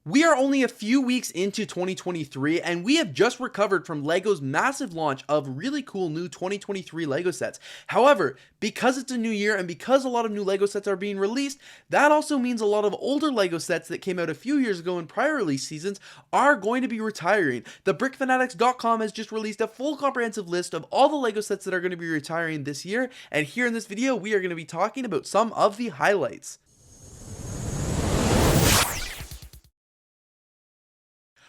We are only a few weeks into 2023 and we have just recovered from LEGO's massive launch of really cool new 2023 LEGO sets. However, because it's a new year and because a lot of new LEGO sets are being released, that also means a lot of older LEGO sets that came out a few years ago in prior release seasons are going to be retiring. The BrickFanatics.com has just released a full comprehensive list of all the LEGO sets that are going to be retiring this year, and here in this video we are going to be talking about some of the highlights.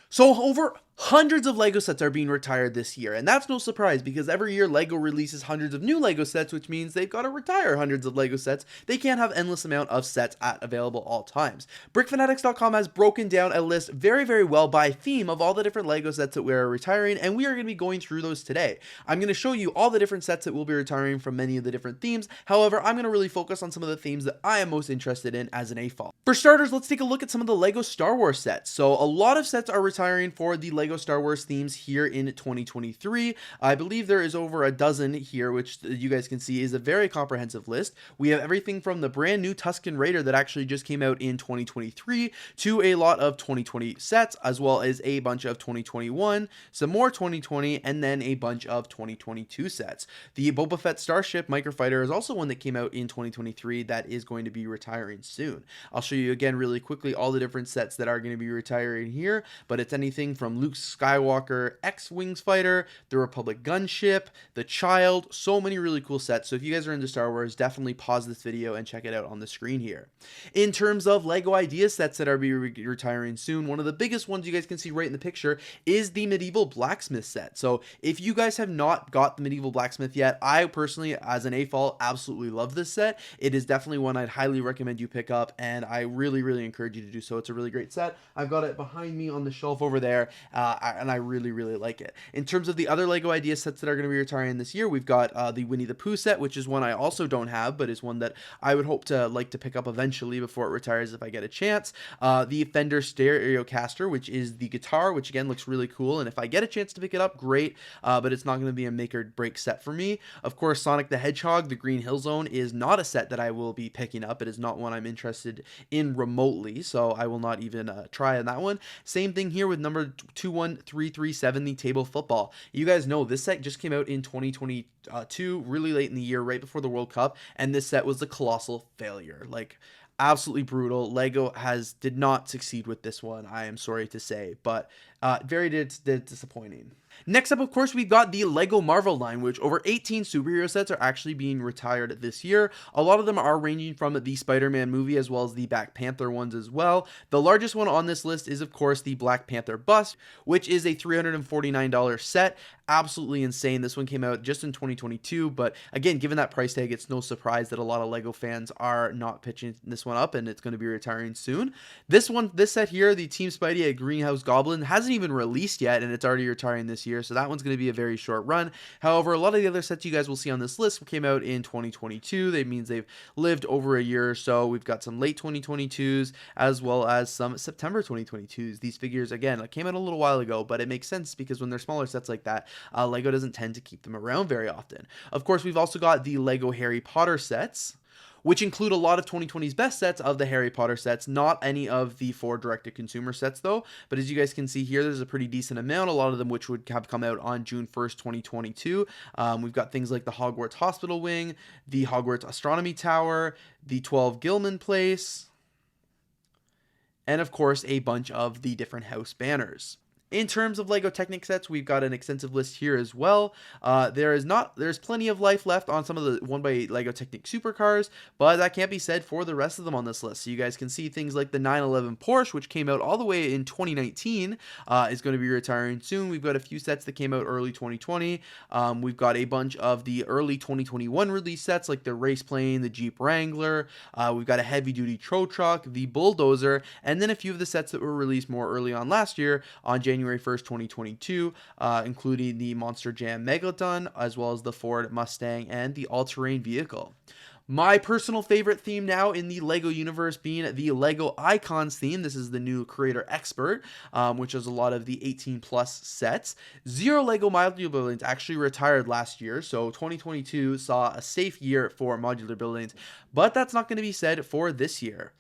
So over hundreds of LEGO sets are being retired this year, and that's no surprise because every year LEGO releases hundreds of new LEGO sets, which means they've got to retire hundreds of LEGO sets. They can't have endless amount of sets at available all times. BrickFanatics.com has broken down a list very well by theme of all the different LEGO sets that we are retiring, and we are going to be going through those today. I'm going to show you all the different sets that we'll be retiring from many of the different themes. However, I'm going to really focus on some of the themes that I am most interested in as an AFOL. For starters, let's take a look at some of the LEGO Star Wars sets. So a lot of sets are retiring for the LEGO Star Wars themes here in 2023. I believe there is over a dozen here, which you guys can see is a very comprehensive list. We have everything from the brand new Tusken Raider that actually just came out in 2023 to a lot of 2020 sets, as well as a bunch of 2021, some more 2020, and then a bunch of 2022 sets. The Boba Fett Starship Microfighter is also one that came out in 2023 that is going to be retiring soon. I'll show you again really quickly all the different sets that are going to be retiring here, but it's anything from Luke Skywalker X-Wings Fighter, the Republic Gunship, the Child, so many really cool sets. So if you guys are into Star Wars, definitely pause this video and check it out on the screen here. In terms of LEGO idea sets that are retiring soon, one of the biggest ones you guys can see right in the picture is the Medieval Blacksmith set. So if you guys have not got the Medieval Blacksmith yet, I personally, as an AFOL, absolutely love this set. It is definitely one I'd highly recommend you pick up, and I really encourage you to do so. It's a really great set. I've got it behind me on the shelf over there, and I really like it. In terms of the other LEGO idea sets that are going to be retiring this year, we've got the Winnie the Pooh set, which is one I also don't have, but is one that I would hope to like to pick up eventually before it retires if I get a chance. The Fender Stereocaster, which is the guitar, which again looks really cool, and if I get a chance to pick it up, great, but it's not going to be a make or break set for me. Of course, Sonic the Hedgehog, the Green Hill Zone, is not a set that I will be picking up. It is not one I'm interested in remotely, so I will not even try on that one. Same thing here with number 21337, the Table Football. You guys know this set just came out in 2022, really late in the year, right before the World Cup, and this set was a colossal failure. Like, absolutely brutal. LEGO did not succeed with this one, I am sorry to say, but very disappointing. Next up, of course, we've got the LEGO Marvel line, which over 18 superhero sets are actually being retired this year. A lot of them are ranging from the Spider-Man movie as well as the Black Panther ones as well. The largest one on this list is, of course, the Black Panther bust, which is a $349 set. Absolutely insane. This one came out just in 2022, but again, given that price tag, it's no surprise that a lot of LEGO fans are not pitching this one up, and it's going to be retiring soon. This set here, the Team Spidey at Greenhouse Goblin, hasn't even released yet, and it's already retiring this year, so that one's going to be a very short run. However, a lot of the other sets you guys will see on this list came out in 2022. That means they've lived over a year or so. We've got some late 2022s as well as some September 2022s. These figures, again, came out a little while ago, but it makes sense because when they're smaller sets like that, LEGO doesn't tend to keep them around very often. Of course, we've also got the LEGO Harry Potter sets, which include a lot of 2020's best sets of the Harry Potter sets, not any of the 4 direct-to-consumer sets though, but as you guys can see here, there's a pretty decent amount, a lot of them which would have come out on June 1st, 2022. We've got things like the Hogwarts Hospital Wing, the Hogwarts Astronomy Tower, the 12 Gilman Place, and of course a bunch of the different house banners. In terms of LEGO Technic sets, we've got an extensive list here as well. There's plenty of life left on some of the 1x8 LEGO Technic supercars, but that can't be said for the rest of them on this list. So you guys can see things like the 911 Porsche, which came out all the way in 2019, is going to be retiring soon. We've got a few sets that came out early 2020. We've got a bunch of the early 2021 release sets like the Race Plane, the Jeep Wrangler. We've got a heavy duty tow truck, the Bulldozer, and then a few of the sets that were released more early on last year on January 1st, 2022, including the Monster Jam Megalodon, as well as the Ford Mustang and the all-terrain vehicle. My personal favorite theme now in the LEGO universe being the LEGO Icons theme. This is the new Creator Expert, which is a lot of the 18 plus sets. Zero LEGO Modular Buildings actually retired last year, so 2022 saw a safe year for Modular Buildings, but that's not going to be said for this year.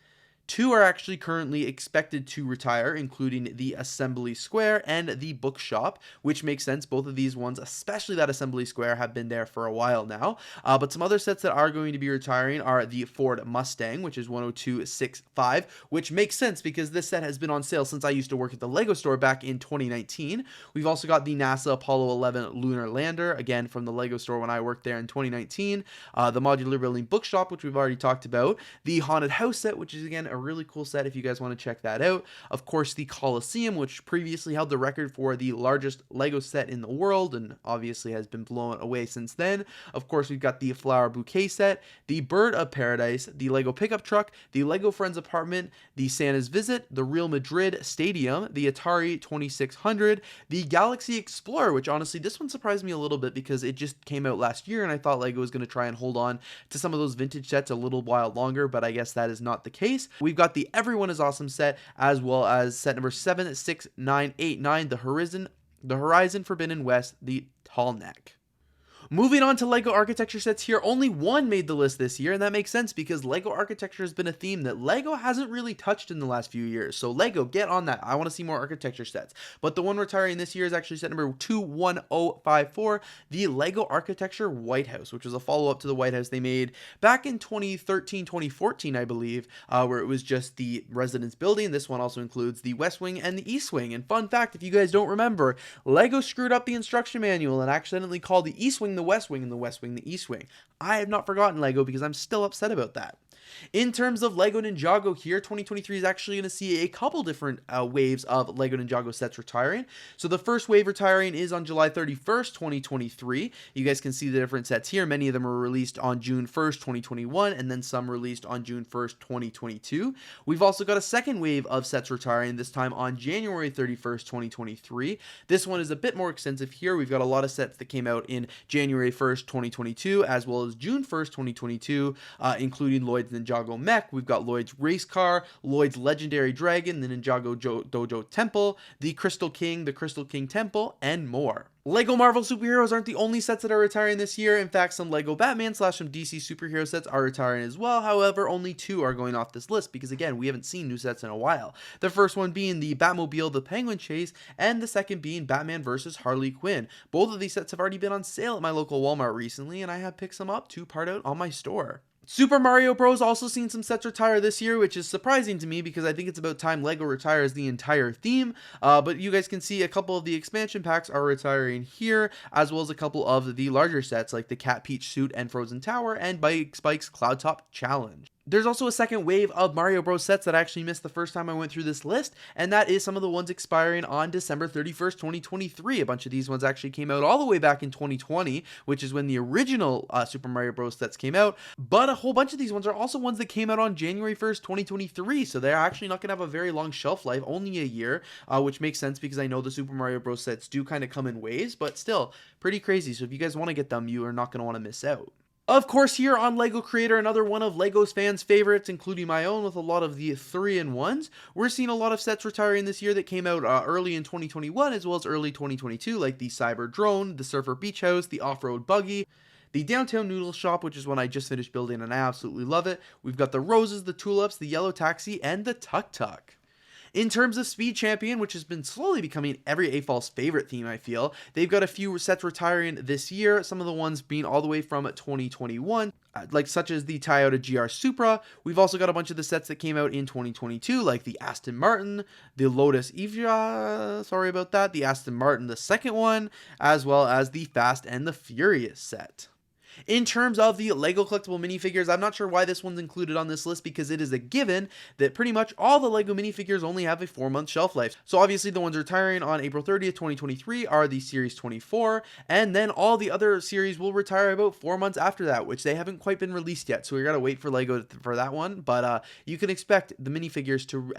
2 are actually currently expected to retire, including the Assembly Square and the Bookshop, which makes sense. Both of these ones, especially that Assembly Square, have been there for a while now. But some other sets that are going to be retiring are the Ford Mustang, which is 10265, which makes sense because this set has been on sale since I used to work at the Lego store back in 2019. We've also got the NASA Apollo 11 Lunar Lander, again from the Lego store when I worked there in 2019. The Modular Building Bookshop, which we've already talked about. The Haunted House set, which is again a really cool set if you guys want to check that out. Of course, the Coliseum, which previously held the record for the largest Lego set in the world and obviously has been blown away since then. Of course, we've got the Flower Bouquet set, the Bird of Paradise, the Lego Pickup Truck, the Lego Friends Apartment, the Santa's Visit, the Real Madrid Stadium, the Atari 2600, the Galaxy Explorer, which honestly, this one surprised me a little bit because it just came out last year and I thought Lego was going to try and hold on to some of those vintage sets a little while longer, but I guess that is not the case. We've got the Everyone is Awesome set, as well as set number 76989, the Horizon Forbidden West, the Tall Neck. Moving on to LEGO architecture sets here, only one made the list this year, and that makes sense because LEGO architecture has been a theme that LEGO hasn't really touched in the last few years. So LEGO, get on that. I want to see more architecture sets. But the one retiring this year is actually set number 21054, the LEGO Architecture White House, which was a follow-up to the White House they made back in 2013, 2014, I believe, where it was just the residence building. This one also includes the West Wing and the East Wing. And fun fact, if you guys don't remember, LEGO screwed up the instruction manual and accidentally called the East Wing the West Wing and the West Wing the East Wing. I have not forgotten LEGO because I'm still upset about that. In terms of LEGO Ninjago here, 2023 is actually going to see a couple different waves of LEGO Ninjago sets retiring. So the first wave retiring is on July 31st, 2023. You guys can see the different sets here. Many of them were released on June 1st, 2021, and then some released on June 1st, 2022. We've also got a second wave of sets retiring, this time on January 31st, 2023. This one is a bit more extensive here. We've got a lot of sets that came out in January 1st, 2022, as well as June 1st, 2022, including Lloyd's Ninjago Mech. We've got Lloyd's Race Car, Lloyd's Legendary Dragon, the Ninjago Dojo Temple, the Crystal King Temple, and more. LEGO Marvel superheroes aren't the only sets that are retiring this year. In fact, some LEGO Batman / some DC superhero sets are retiring as well. However, only 2 are going off this list because, again, we haven't seen new sets in a while. The first one being the Batmobile The Penguin Chase, and the second being Batman vs. Harley Quinn. Both of these sets have already been on sale at my local Walmart recently, and I have picked some up to part out on my store. Super Mario Bros. Also seen some sets retire this year, which is surprising to me because I think it's about time LEGO retires the entire theme. But you guys can see a couple of the expansion packs are retiring here, as well as a couple of the larger sets like the Cat Peach Suit and Frozen Tower and Spike's Cloud Top Challenge. There's also a second wave of Mario Bros sets that I actually missed the first time I went through this list, and that is some of the ones expiring on December 31st, 2023. A bunch of these ones actually came out all the way back in 2020, which is when the original Super Mario Bros sets came out, but a whole bunch of these ones are also ones that came out on January 1st, 2023, so they're actually not going to have a very long shelf life, only a year, which makes sense because I know the Super Mario Bros sets do kind of come in waves, but still, pretty crazy. So if you guys want to get them, you are not going to want to miss out. Of course, here on LEGO Creator, another one of LEGO's fans' favorites, including my own with a lot of the 3-in-1s. We're seeing a lot of sets retiring this year that came out early in 2021 as well as early 2022, like the Cyber Drone, the Surfer Beach House, the Off-Road Buggy, the Downtown Noodle Shop, which is one I just finished building and I absolutely love it. We've got the Roses, the Tulips, the Yellow Taxi, and the Tuk Tuk. In terms of Speed Champion, which has been slowly becoming every AFOL's favorite theme, I feel, they've got a few sets retiring this year, some of the ones being all the way from 2021, like such as the Toyota GR Supra. We've also got a bunch of the sets that came out in 2022, like the Aston Martin, the Lotus Evija, the Aston Martin, the second one, as well as the Fast and the Furious set. In terms of the LEGO collectible minifigures, I'm not sure why this one's included on this list because it is a given that pretty much all the LEGO minifigures only have a 4-month shelf life. So obviously the ones retiring on April 30th, 2023 are the Series 24, and then all the other series will retire about 4 months after that, which they haven't quite been released yet. So we gotta wait for LEGO for that one, but you can expect the minifigures to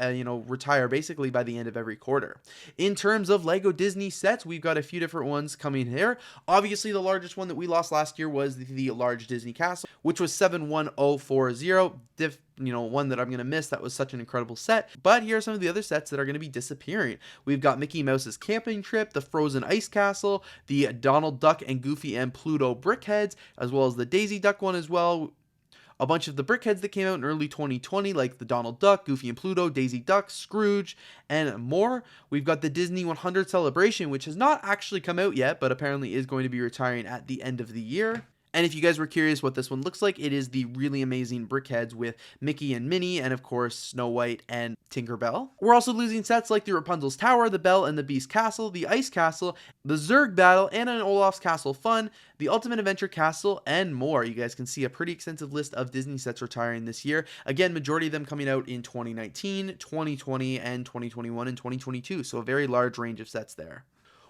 retire basically by the end of every quarter. In terms of LEGO Disney sets, we've got a few different ones coming here. Obviously the largest one that we lost last year was the large Disney Castle, which was 71040. One that I'm going to miss. That was such an incredible set. But here are some of the other sets that are going to be disappearing. We've got Mickey Mouse's Camping Trip, the Frozen Ice Castle, the Donald Duck and Goofy and Pluto Brickheads, as well as the Daisy Duck one as well. A bunch of the Brickheads that came out in early 2020, like the Donald Duck, Goofy and Pluto, Daisy Duck, Scrooge, and more. We've got the Disney 100 Celebration, which has not actually come out yet, but apparently is going to be retiring at the end of the year. And if you guys were curious what this one looks like, it is the really amazing Brickheads with Mickey and Minnie, and of course Snow White and Tinkerbell. We're also losing sets like the Rapunzel's Tower, the Belle and the Beast Castle, the Ice Castle, the Zurg Battle, Anna and Olaf's Castle Fun, the Ultimate Adventure Castle, and more. You guys can see a pretty extensive list of Disney sets retiring this year. Again, majority of them coming out in 2019, 2020, and 2021 and 2022, so a very large range of sets there.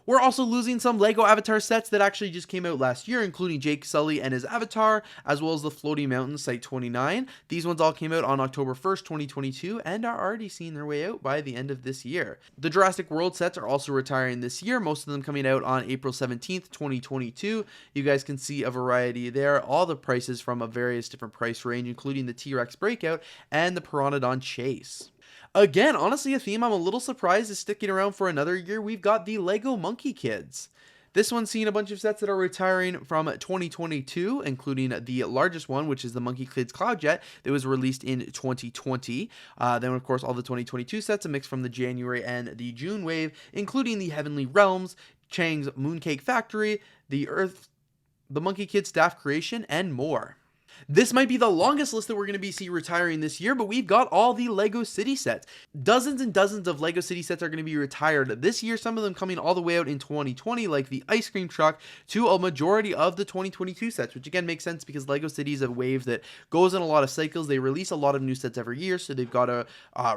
We're also losing some LEGO Avatar sets that actually just came out last year, including Jake Sully and his Avatar, as well as the Floating Mountain Site 29. These ones all came out on October 1st, 2022, and are already seeing their way out by the end of this year. The Jurassic World sets are also retiring this year, most of them coming out on April 17th, 2022. You guys can see a variety there, all the prices from a various different price range, including the T-Rex Breakout and the Pteranodon Chase. Again, honestly, a theme I'm a little surprised is sticking around for another year. We've got the Lego Monkey Kids. This one's seen a bunch of sets that are retiring from 2022, including the largest one, which is the Monkey Kids Cloud Jet that was released in 2020. Then, of course, all the 2022 sets, a mix from the January and the June wave, including the Heavenly Realms, Chang's Mooncake Factory, the Monkey Kids Staff Creation, and more. This might be the longest list that we're going to see retiring this year, but we've got all the LEGO City sets. Dozens and dozens of LEGO City sets are going to be retired this year, some of them coming all the way out in 2020, like the Ice Cream Truck, to a majority of the 2022 sets, which again makes sense because LEGO City is a wave that goes in a lot of cycles. They release a lot of new sets every year, so they've got to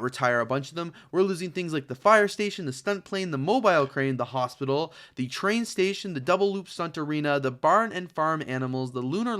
retire a bunch of them. We're losing things like the fire station, the stunt plane, the mobile crane, the hospital, the train station, the double loop stunt arena, the barn and farm animals, the lunar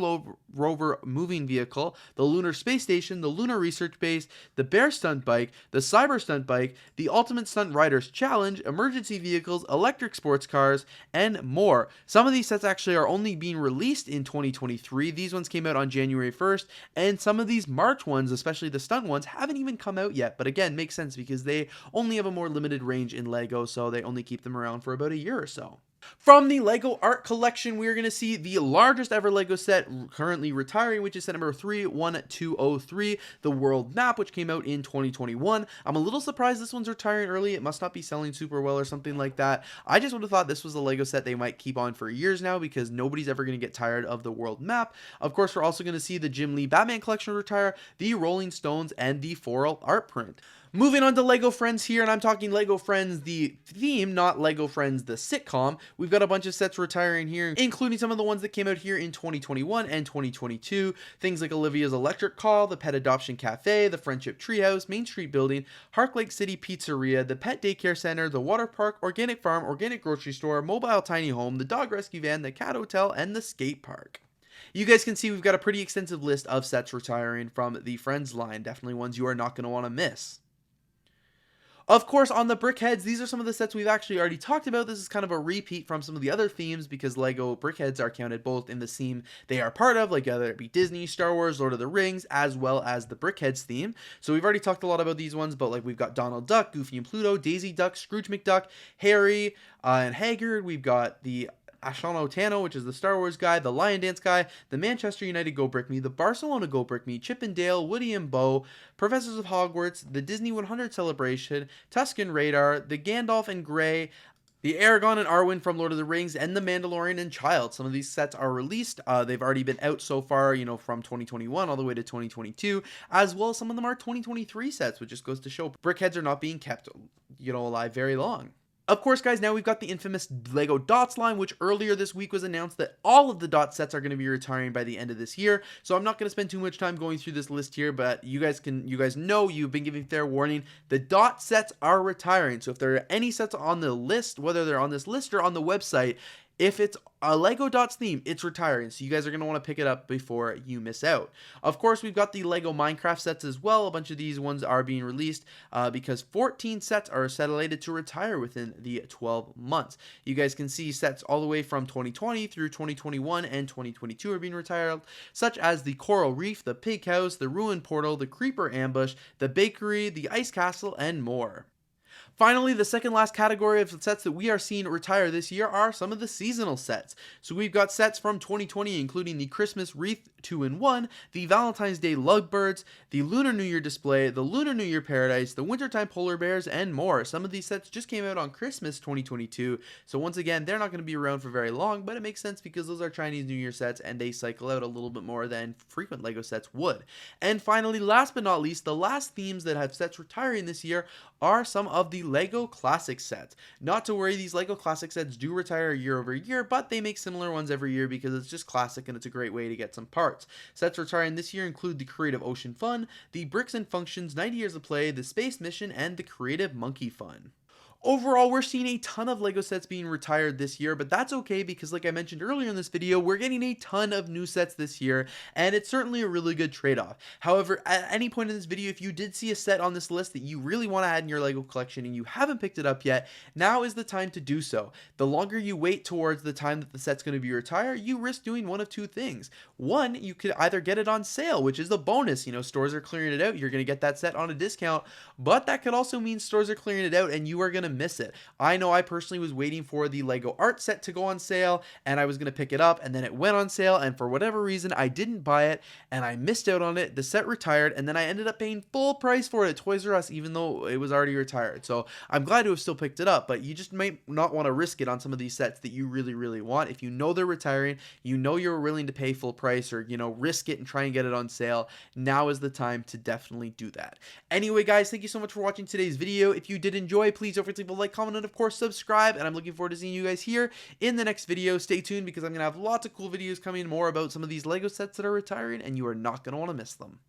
rover moving vehicle, the lunar space station, the lunar research base, the bear stunt bike, the cyber stunt bike, the ultimate stunt riders challenge, emergency vehicles, electric sports cars, and more. Some of these sets actually are only being released in 2023. These ones came out on January 1st, and some of these March ones, especially the stunt ones, haven't even come out yet. But again, makes sense because they only have a more limited range in LEGO, so they only keep them around for about a year or so. From the LEGO Art Collection, we're going to see the largest ever LEGO set currently retiring, which is set number 31203, the World Map, which came out in 2021. I'm a little surprised this one's retiring early. It must not be selling super well or something like that. I just would have thought this was a LEGO set they might keep on for years now because nobody's ever going to get tired of the World Map. Of course, we're also going to see the Jim Lee Batman Collection retire, the Rolling Stones, and the Foral art print. Moving on to LEGO Friends here, and I'm talking LEGO Friends the theme, not LEGO Friends the sitcom. We've got a bunch of sets retiring here, including some of the ones that came out here in 2021 and 2022. Things like Olivia's Electric Call, the Pet Adoption Cafe, the Friendship Treehouse, Main Street Building, Hark Lake City Pizzeria, the Pet Daycare Center, the Water Park, Organic Farm, Organic Grocery Store, Mobile Tiny Home, the Dog Rescue Van, the Cat Hotel, and the Skate Park. You guys can see we've got a pretty extensive list of sets retiring from the Friends line. Definitely ones you are not going to want to miss. Of course, on the Brickheads, these are some of the sets we've actually already talked about. This is kind of a repeat from some of the other themes because LEGO Brickheads are counted both in the theme they are part of, like whether it be Disney, Star Wars, Lord of the Rings, as well as the Brickheads theme. So we've already talked a lot about these ones, but like we've got Donald Duck, Goofy and Pluto, Daisy Duck, Scrooge McDuck, Harry, and Haggard. We've got the Ashano Tano, which is the Star Wars guy, the Lion Dance guy, the Manchester United Go Brick Me, the Barcelona Go Brick Me, Chip and Dale, Woody and Bo, Professors of Hogwarts, the Disney 100 Celebration, Tuscan Radar, the Gandalf and Grey, the Aragorn and Arwen from Lord of the Rings, and the Mandalorian and Child. Some of these sets are released. They've already been out so far, from 2021 all the way to 2022, as well as some of them are 2023 sets, which just goes to show Brickheads are not being kept, alive very long. Of course, guys, now we've got the infamous LEGO Dots line, which earlier this week was announced that all of the Dots sets are going to be retiring by the end of this year. So I'm not going to spend too much time going through this list here, but you guys know you've been giving fair warning. The Dot sets are retiring. So if there are any sets on the list, whether they're on this list or on the website, if it's a LEGO Dots theme, it's retiring. So you guys are going to want to pick it up before you miss out. Of course, we've got the LEGO Minecraft sets as well. A bunch of these ones are being released because 14 sets are slated to retire within the 12 months. You guys can see sets all the way from 2020 through 2021 and 2022 are being retired, such as the Coral Reef, the Pig House, the Ruined Portal, the Creeper Ambush, the Bakery, the Ice Castle, and more. Finally, the second last category of sets that we are seeing retire this year are some of the seasonal sets. So we've got sets from 2020, including the Christmas Wreath 2-in-1, the Valentine's Day Lugbirds, the Lunar New Year Display, the Lunar New Year Paradise, the Wintertime Polar Bears, and more. Some of these sets just came out on Christmas 2022, so once again, they're not going to be around for very long, but it makes sense because those are Chinese New Year sets and they cycle out a little bit more than frequent LEGO sets would. And finally, last but not least, the last themes that have sets retiring this year are some of the LEGO Classic sets. Not to worry, these LEGO Classic sets do retire year over year, but they make similar ones every year because it's just classic and it's a great way to get some parts. Sets retiring this year include the Creative Ocean Fun, the Bricks and Functions 90 Years of Play, the Space Mission, and the Creative Monkey Fun. Overall, we're seeing a ton of LEGO sets being retired this year, but that's okay because like I mentioned earlier in this video, we're getting a ton of new sets this year, and it's certainly a really good trade-off. However, at any point in this video, if you did see a set on this list that you really want to add in your LEGO collection and you haven't picked it up yet, now is the time to do so. The longer you wait towards the time that the set's going to be retired, you risk doing one of two things. One, you could either get it on sale, which is a bonus. You know, stores are clearing it out. You're going to get that set on a discount, but that could also mean stores are clearing it out and you are going to miss it. I know I personally was waiting for the LEGO art set to go on sale and I was going to pick it up, and then it went on sale, and for whatever reason I didn't buy it and I missed out on it. The set retired and then I ended up paying full price for it at Toys R Us even though it was already retired. So I'm glad to have still picked it up, but you just might not want to risk it on some of these sets that you really want. If you know they're retiring, you know you're willing to pay full price or, you know, risk it and try and get it on sale, now is the time to definitely do that. Anyway guys, thank you so much for watching today's video. If you did enjoy, please don't forget to leave a like, comment, and of course subscribe, and I'm looking forward to seeing you guys here in the next video. Stay tuned because I'm going to have lots of cool videos coming, more about some of these LEGO sets that are retiring, and you are not going to want to miss them.